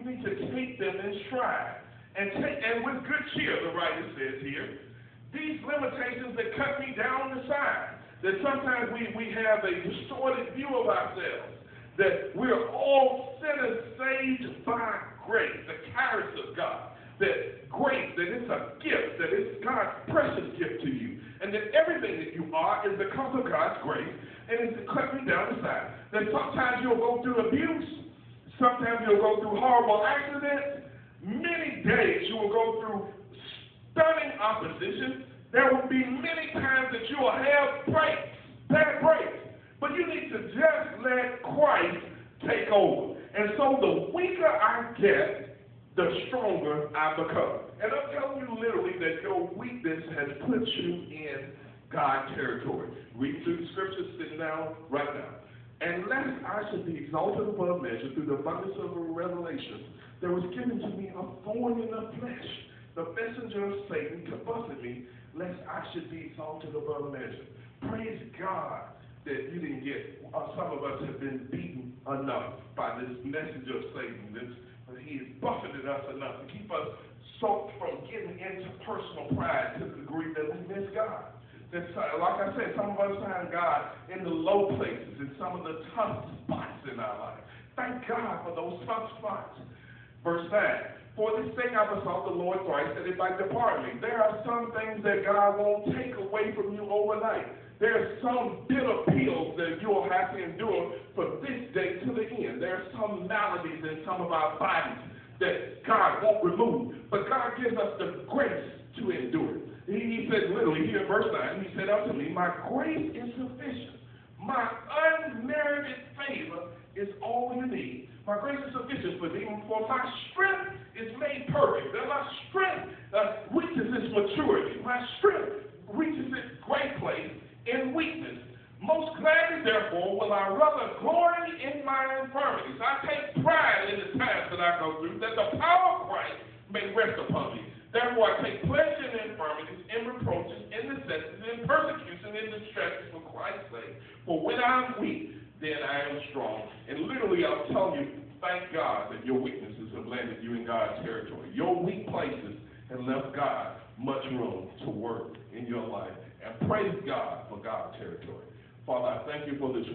need to take them in stride. And with good cheer, the writer says here, these limitations that cut me down the side, that sometimes we have a distorted view of ourselves, that we're all sinners saved by grace, the charis of God, that grace, that it's a gift, that it's God's precious gift to you, and that everything that you are is because of God's grace, and it's cut me down the side. That sometimes you'll go through abuse, sometimes you'll go through horrible accidents, many days you will go through stunning opposition. There will be many times that you will have breaks, bad breaks, but you need to just let Christ take over. And so the weaker I get, the stronger I become. And I'm telling you literally that your weakness has put you in God's territory. Read through the scriptures, sitting down right now. And lest I should be exalted above measure through the abundance of revelation, there was given to me a thorn in the flesh, the messenger of Satan to buffet me, lest I should be exalted above measure. Praise God that you didn't get, some of us have been beaten enough by this messenger of Satan. He has buffeted us enough to keep us so from getting into personal pride to the degree that we miss God. That's, like I said, some of us find God in the low places, in some of the tough spots in our life. Thank God for those tough spots. Verse 9, for this thing I besought the Lord thrice that it might depart me. There are some things that God won't take away from you overnight. There are some bitter pills that you'll have to endure from this day to the end. There are some maladies in some of our bodies that God won't remove. But God gives us the grace to endure it. He said literally here in verse 9, he said unto me, my grace is sufficient. My unmerited favor is all you need. My grace is sufficient for thee, for my strength is made perfect. And my strength reaches its maturity. My strength reaches its great place in weakness. Most gladly, therefore, will I rather glory in my infirmities. I take pride in the times that I go through, that the power of Christ may rest upon me. Therefore, I take pleasure in infirmities, in reproaches, in necessities, in persecution, in distresses for Christ's sake. For when I'm weak, then I am strong. And literally, I'm telling you, thank God that your weaknesses have landed you in God's territory. Your weak places have left God much room to work in your life. And praise God for God's territory. Father, I thank you for this